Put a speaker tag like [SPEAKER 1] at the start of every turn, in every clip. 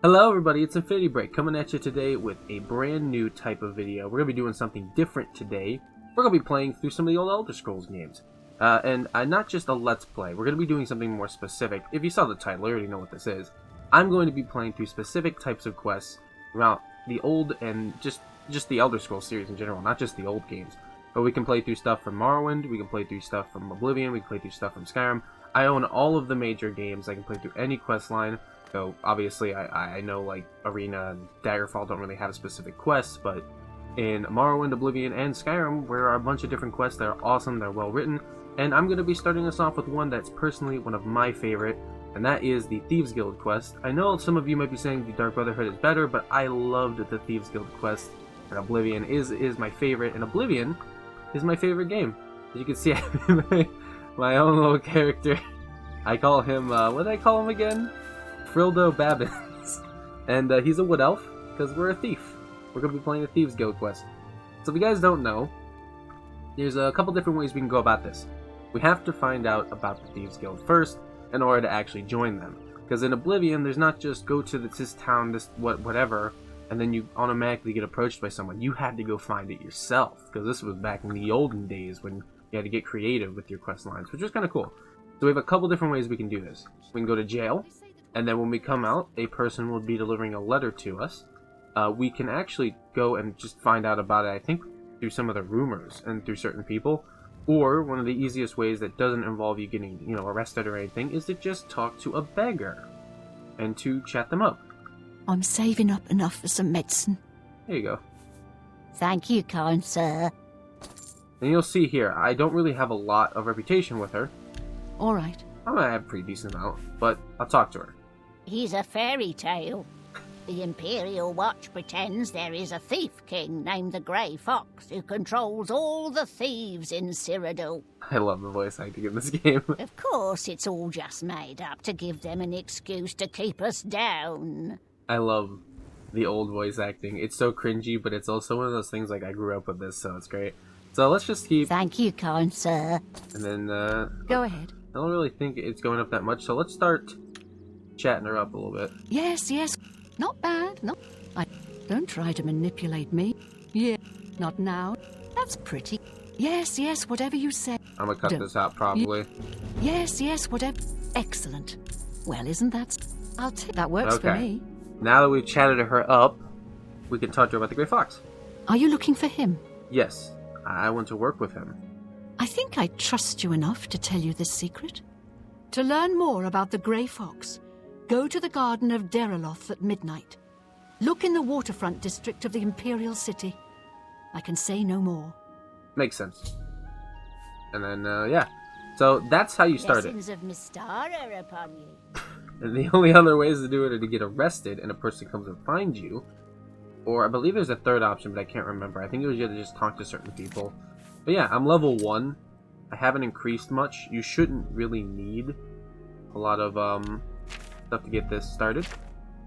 [SPEAKER 1] Hello everybody, it's Infinity Break coming at you today with a brand new type of video. We're going to be doing something different today. We're going to be playing through some of the old Elder Scrolls games. And not just a Let's Play, we're going to be doing something more specific. If you saw the title, you already know what this is. I'm going to be playing through specific types of quests throughout the old and just the Elder Scrolls series in general, not just the old games. But we can play through stuff from Morrowind, we can play through stuff from Oblivion, we can play through stuff from Skyrim. I own all of the major games, I can play through any quest line. So obviously I know like Arena and Daggerfall don't really have specific quests, but in Morrowind, Oblivion, and Skyrim there are a bunch of different quests that are awesome, they're well written, and I'm going to be starting us off with one that's personally one of my favorite, and that is the Thieves Guild quest. I know some of you might be saying the Dark Brotherhood is better, but I loved the Thieves Guild quest, and Oblivion is my favorite, and Oblivion is my favorite game. As you can see, I have my own little character. I call him, what did I call him again? Frildo Babbins, and he's a wood elf because we're a thief. We're going to be playing the Thieves Guild quest. So if you guys don't know, there's a couple different ways we can go about this. We have to find out about the Thieves Guild first in order to actually join them. Because in Oblivion, there's not just go to this town, whatever, and then you automatically get approached by someone. You had to go find it yourself, because this was back in the olden days when you had to get creative with your quest lines, which was kind of cool. So we have a couple different ways we can do this. We can go to jail. And then when we come out, a person will be delivering a letter to us. We can actually go and just find out about it, I think, through some of the rumors and through certain people. Or one of the easiest ways that doesn't involve you getting, arrested or anything, is to just talk to a beggar and to chat them up.
[SPEAKER 2] I'm saving up enough for some medicine.
[SPEAKER 1] There you go.
[SPEAKER 2] Thank you, kind sir.
[SPEAKER 1] And you'll see here, I don't really have a lot of reputation with her.
[SPEAKER 2] All right.
[SPEAKER 1] I'm gonna have a pretty decent amount, but I'll talk to her.
[SPEAKER 3] He's a fairy tale. The Imperial Watch pretends there is a thief king named the Grey Fox who controls all the thieves in Cyrodiil.
[SPEAKER 1] I love the voice acting in this game.
[SPEAKER 3] Of course, it's all just made up to give them an excuse to keep us down.
[SPEAKER 1] I love the old voice acting. It's so cringy, but it's also one of those things like I grew up with this, so it's great. So let's just keep...
[SPEAKER 3] Thank you, kind sir.
[SPEAKER 1] And then,
[SPEAKER 2] Go ahead.
[SPEAKER 1] I don't really think it's going up that much, so let's start chatting her up a little bit.
[SPEAKER 2] Yes. Not bad. Don't try to manipulate me. Yeah. Not now. That's pretty. Yes. Whatever you say.
[SPEAKER 1] I'm gonna cut this out, probably.
[SPEAKER 2] Yes. Whatever. Excellent. Well, isn't that... I'll take that works for me.
[SPEAKER 1] Now that we've chatted her up, we can talk to her about the Grey Fox.
[SPEAKER 2] Are you looking for him?
[SPEAKER 1] Yes. I want to work with him.
[SPEAKER 2] I think I trust you enough to tell you this secret. To learn more about the Grey Fox, go to the Garden of Deraloth at midnight. Look in the waterfront district of the Imperial City. I can say no more.
[SPEAKER 1] Makes sense. And then, yeah. So that's how you start it.
[SPEAKER 3] Lessons of Mystara upon you.
[SPEAKER 1] And the only other ways to do it are to get arrested and a person comes and finds you. Or I believe there's a third option, but I can't remember. I think it was you had to just talk to certain people. But yeah, I'm level 1. I haven't increased much. You shouldn't really need a lot of stuff to get this started.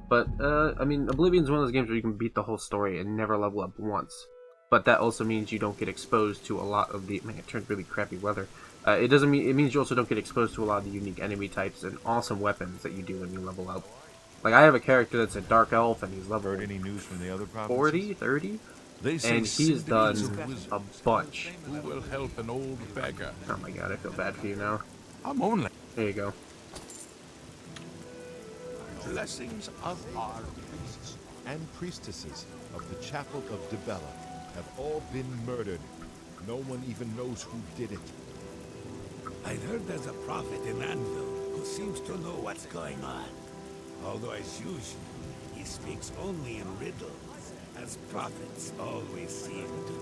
[SPEAKER 1] But, I mean, Oblivion's one of those games where you can beat the whole story and never level up once. But that also means you don't get exposed to a lot of the... Man, it turned really crappy weather. It means you also don't get exposed to a lot of the unique enemy types and awesome weapons that you do when you level up. Like, I have a character that's a dark elf, and he's level
[SPEAKER 4] Heard any news from the other
[SPEAKER 1] 40, 30? And he's done a bunch.
[SPEAKER 4] Who will help an old beggar?
[SPEAKER 1] Oh my god, I feel bad for you now.
[SPEAKER 4] I'm only
[SPEAKER 1] There you go.
[SPEAKER 4] blessings of our
[SPEAKER 5] Priests and priestesses of the Chapel of Dibella have all been murdered. No one even knows who did it.
[SPEAKER 6] I've heard there's a prophet in Anvil who seems to know what's going on. Although as usual, he speaks only in riddles, as prophets always seem to do.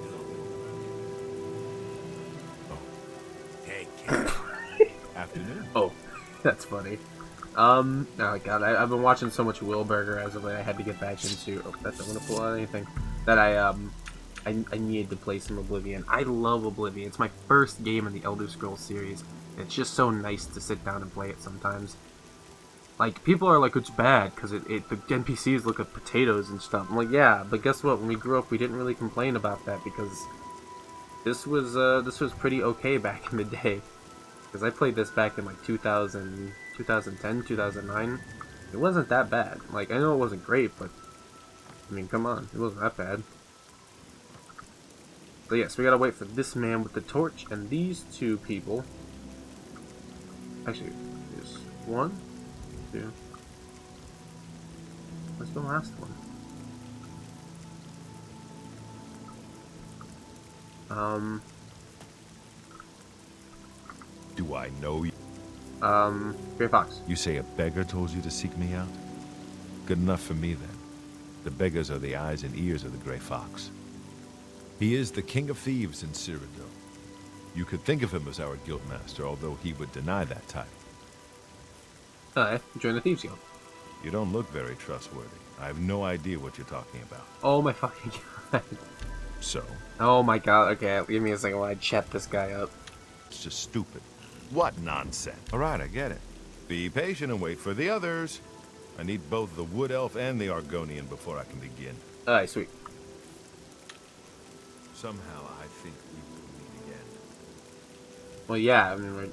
[SPEAKER 6] Take care.
[SPEAKER 5] Afternoon.
[SPEAKER 1] Oh, that's funny. Oh god, I've been watching so much Wilburger as of late. I had to get back into. Oh, that's not gonna pull out anything. That I needed to play some Oblivion. I love Oblivion. It's my first game in the Elder Scrolls series. It's just so nice to sit down and play it sometimes. Like, people are like, it's bad because the NPCs look like potatoes and stuff. I'm like, yeah, but guess what? When we grew up, we didn't really complain about that because this was pretty okay back in the day. Because I played this back in like 2010, 2009. It wasn't that bad. Like, I know it wasn't great, but I mean, come on, it wasn't that bad. But yes, we gotta wait for this man with the torch and these two people. Actually, there's 1, 2. Where's the last one?
[SPEAKER 5] Do I know you?
[SPEAKER 1] Gray Fox.
[SPEAKER 5] You say a beggar told you to seek me out? Good enough for me, then. The beggars are the eyes and ears of the Grey Fox. He is the king of thieves in Cyrodiil. You could think of him as our guildmaster, although he would deny that title.
[SPEAKER 1] Alright, join the Thieves Guild.
[SPEAKER 5] You don't look very trustworthy. I have no idea what you're talking about.
[SPEAKER 1] Oh my fucking god.
[SPEAKER 5] So?
[SPEAKER 1] Oh my god, okay, give me a second while I chat this guy up.
[SPEAKER 5] It's just stupid. What nonsense. Alright, I get it. Be patient and wait for the others. I need both the Wood Elf and the Argonian before I can begin.
[SPEAKER 1] Alright, sweet.
[SPEAKER 5] Somehow I think we will meet again.
[SPEAKER 1] Well, yeah, I mean,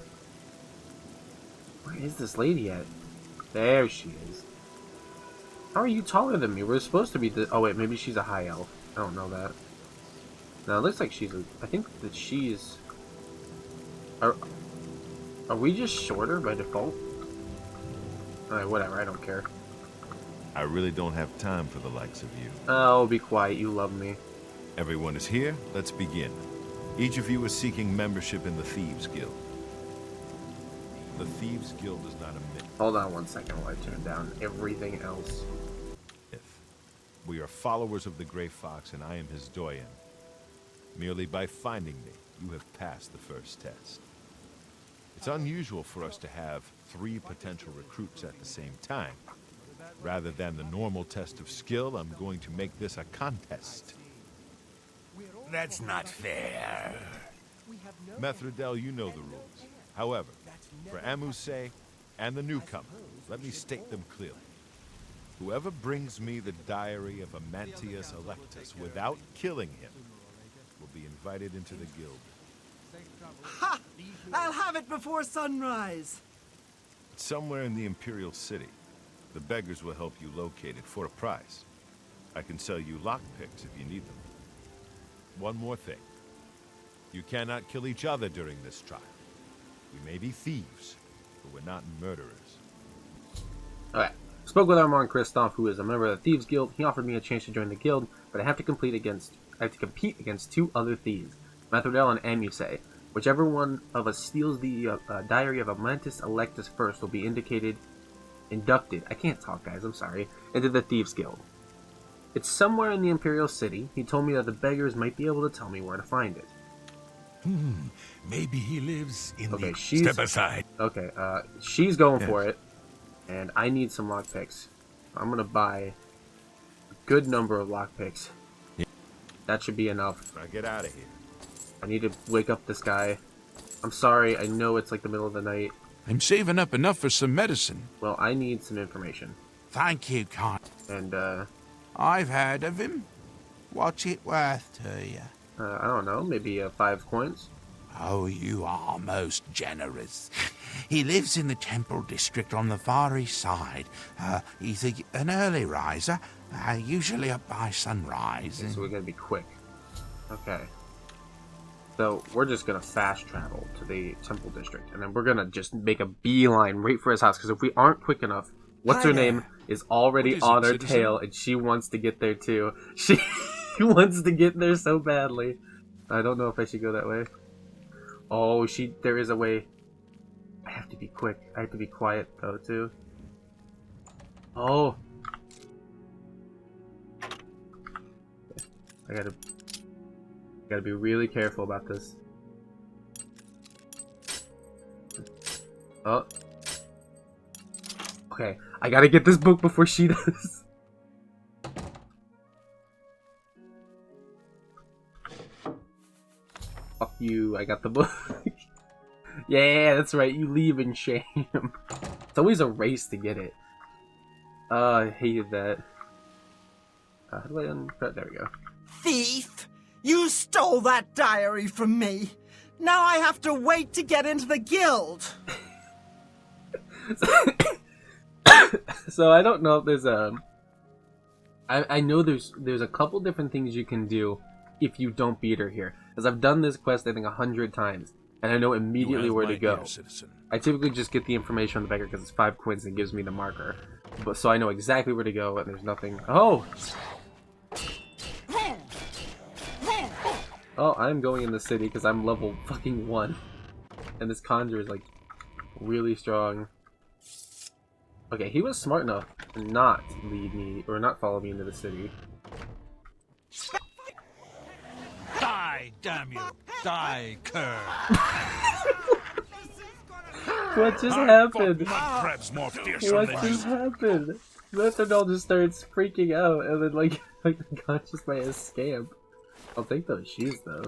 [SPEAKER 1] where is this lady at? There she is. How are you taller than me? We're supposed to be the... Oh, wait, maybe she's a high elf. I don't know that. No, it looks like she's a... I think that she's... Are we just shorter by default? Alright, whatever, I don't care.
[SPEAKER 5] I really don't have time for the likes of you.
[SPEAKER 1] Oh, be quiet, you love me.
[SPEAKER 5] Everyone is here. Let's begin. Each of you is seeking membership in the Thieves Guild. The Thieves Guild is not a myth.
[SPEAKER 1] Hold on one second while I turn down everything else.
[SPEAKER 5] We are followers of the Grey Fox, and I am his doyen. Merely by finding me, you have passed the first test. It's unusual for us to have 3 potential recruits at the same time. Rather than the normal test of skill, I'm going to make this a contest.
[SPEAKER 6] That's not fair.
[SPEAKER 5] Methridel, you know the rules. However, for Amuse and the newcomer, let me state them clearly. Whoever brings me the diary of Amantius Electus without killing him will be invited into the guild.
[SPEAKER 7] Ha! I'll have it before sunrise.
[SPEAKER 5] Somewhere in the Imperial City. The beggars will help you locate it for a price. I can sell you lockpicks if you need them. One more thing. You cannot kill each other during this trial. We may be thieves, but we're not murderers.
[SPEAKER 1] Alright. Spoke with Armand Kristoff, who is a member of the Thieves Guild. He offered me a chance to join the guild, but I have to compete against 2 other thieves, Methridel and Amuse. Whichever one of us steals the diary of Amantius Electus first will be inducted, I can't talk guys, I'm sorry, into the Thieves Guild. It's somewhere in the Imperial City. He told me that the beggars might be able to tell me where to find it.
[SPEAKER 6] Maybe he lives in
[SPEAKER 1] Okay,
[SPEAKER 6] the...
[SPEAKER 1] she's...
[SPEAKER 6] Step aside.
[SPEAKER 1] Okay, she's going for it, and I need some lockpicks. I'm gonna buy a good number of lockpicks. That should be enough.
[SPEAKER 5] Now get out of here.
[SPEAKER 1] I need to wake up this guy. I'm sorry, I know it's like the middle of the night.
[SPEAKER 4] I'm saving up enough for some medicine.
[SPEAKER 1] Well, I need some information.
[SPEAKER 4] Thank you, kind.
[SPEAKER 1] And,
[SPEAKER 4] I've heard of him. What's it worth to you?
[SPEAKER 1] I don't know, maybe 5 coins?
[SPEAKER 4] Oh, you are most generous. He lives in the Temple District on the far east side. He's an early riser, usually up by sunrise.
[SPEAKER 1] Okay, so we're gonna be quick. Okay. So, we're just gonna fast travel to the Temple District, and then we're gonna just make a beeline right for his house, because if we aren't quick enough, what's-her-name is already on our tail, and she wants to get there too. She wants to get there so badly. I don't know if I should go that way. Oh, there is a way. I have to be quick. I have to be quiet, though, too. Oh. I gotta be really careful about this. Oh. Okay, I gotta get this book before she does. Fuck you, I got the book. Yeah, that's right, you leave in shame. It's always a race to get it. I hated that. How do I there we go.
[SPEAKER 7] Thief! You stole that diary from me. Now I have to wait to get into the guild.
[SPEAKER 1] So I don't know if there's a... I know there's a couple different things you can do if you don't beat her here. Because I've done this quest, I think, 100 times. And I know immediately where to go. I typically just get the information on the beggar because it's 5 coins and gives me the marker. But so I know exactly where to go and there's nothing... Oh! Oh, I'm going in the city because I'm level fucking 1. And this conjure is like really strong. Okay, he was smart enough to not lead me or not follow me into the city.
[SPEAKER 6] Die, damn you! Die, cur!
[SPEAKER 1] What just happened?
[SPEAKER 6] What
[SPEAKER 1] What just happened? Methanol just starts freaking out and then like unconscious by a scamp. I'll take those shoes though.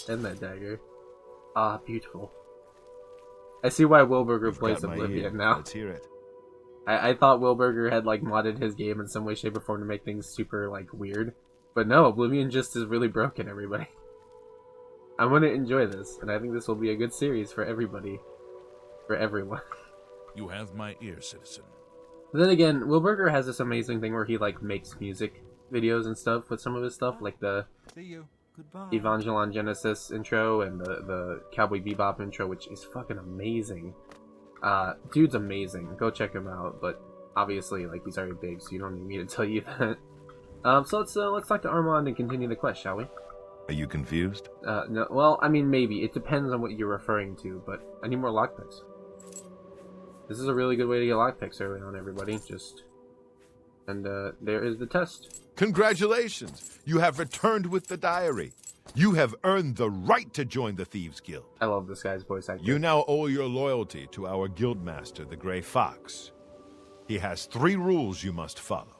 [SPEAKER 1] And that dagger. Ah, beautiful. I see why Wilburger plays Oblivion now.
[SPEAKER 5] Let's hear it.
[SPEAKER 1] I thought Wilburger had like modded his game in some way, shape, or form to make things super like weird. But no, Oblivion just is really broken, everybody. I'm gonna enjoy this, and I think this will be a good series for everybody. For everyone.
[SPEAKER 6] You have my ear, citizen.
[SPEAKER 1] But then again, Wilburger has this amazing thing where he like makes music videos and stuff with some of his stuff, like the Evangelion Genesis intro and the Cowboy Bebop intro, which is fucking amazing. Dude's amazing. Go check him out. But obviously, like, he's already big, so you don't need me to tell you that. So let's talk to Armand and continue the quest, shall we?
[SPEAKER 5] Are you confused?
[SPEAKER 1] No. Well, I mean, maybe. It depends on what you're referring to, but I need more lockpicks. This is a really good way to get lockpicks early on, everybody. And there is the test.
[SPEAKER 5] Congratulations! You have returned with the diary. You have earned the right to join the Thieves Guild.
[SPEAKER 1] I love this guy's voice actor.
[SPEAKER 5] You now owe your loyalty to our guildmaster, the Grey Fox. He has 3 rules you must follow.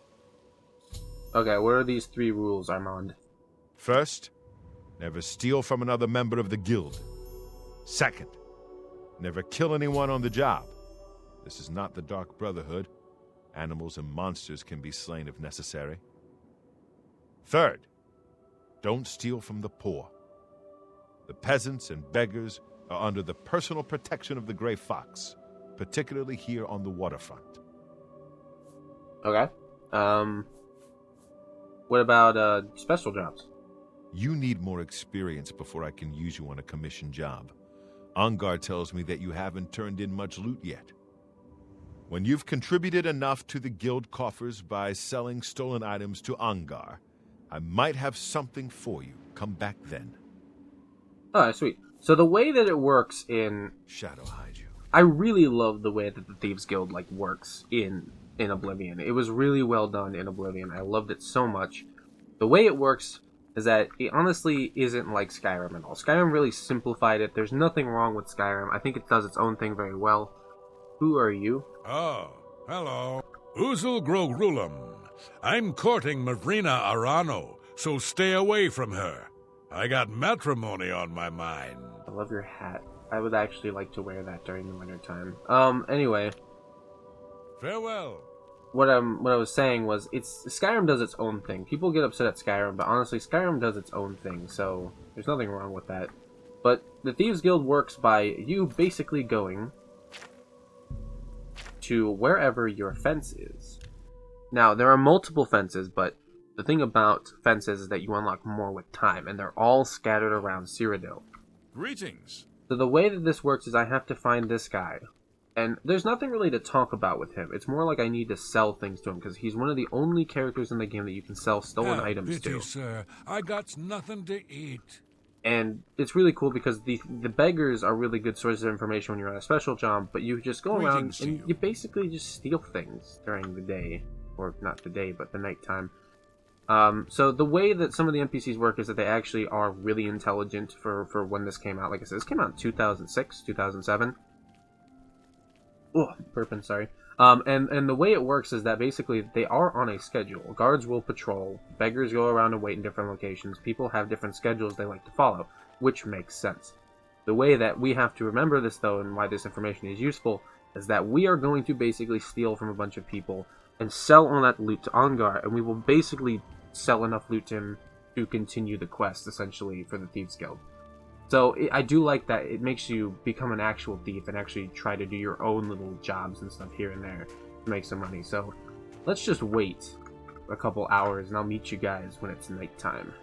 [SPEAKER 1] Okay, what are these 3 rules, Armand?
[SPEAKER 5] First, never steal from another member of the guild. Second, never kill anyone on the job. This is not the Dark Brotherhood. Animals and monsters can be slain if necessary. Third, don't steal from the poor. The peasants and beggars are under the personal protection of the Grey Fox, particularly here on the waterfront.
[SPEAKER 1] Okay. What about special jobs?
[SPEAKER 5] You need more experience before I can use you on a commission job. Ongar tells me that you haven't turned in much loot yet. When you've contributed enough to the guild coffers by selling stolen items to Ongar, I might have something for you. Come back then.
[SPEAKER 1] Alright, sweet. So the way that it works in...
[SPEAKER 5] Shadow hide you.
[SPEAKER 1] I really love the way that the Thieves Guild like works in Oblivion. It was really well done in Oblivion. I loved it so much. The way it works is that it honestly isn't like Skyrim at all. Skyrim really simplified it. There's nothing wrong with Skyrim. I think it does its own thing very well. Who are you?
[SPEAKER 6] Oh, hello. Uzul Grogulam. I'm courting Mavrina Arano, so stay away from her. I got matrimony on my mind.
[SPEAKER 1] I love your hat. I would actually like to wear that during the winter time. Anyway.
[SPEAKER 6] Farewell.
[SPEAKER 1] What I was saying was, Skyrim does its own thing. People get upset at Skyrim, but honestly, Skyrim does its own thing, so there's nothing wrong with that. But the Thieves Guild works by you basically going to wherever your fence is. Now, there are multiple fences, but the thing about fences is that you unlock more with time, and they're all scattered around Cyrodiil.
[SPEAKER 6] Greetings.
[SPEAKER 1] So the way that this works is I have to find this guy. And there's nothing really to talk about with him. It's more like I need to sell things to him, because he's one of the only characters in the game that you can sell stolen items
[SPEAKER 6] pity,
[SPEAKER 1] to.
[SPEAKER 6] Sir. I got nothing to eat.
[SPEAKER 1] And it's really cool because the beggars are really good sources of information when you're on a special job, but you just go around and you basically just steal things during the day. Or not the day, but the nighttime. So the way that some of the NPCs work is that they actually are really intelligent for when this came out. Like I said, this came out in 2006, 2007. Oh, burping, sorry. And the way it works is that basically they are on a schedule. Guards will patrol, beggars go around and wait in different locations, people have different schedules they like to follow, which makes sense. The way that we have to remember this, though, and why this information is useful, is that we are going to basically steal from a bunch of people and sell all that loot to Ongar, and we will basically sell enough loot to him to continue the quest, essentially, for the Thieves Guild. So I do like that it makes you become an actual thief and actually try to do your own little jobs and stuff here and there. to make some money. So let's just wait a couple hours, and I'll meet you guys when it's nighttime.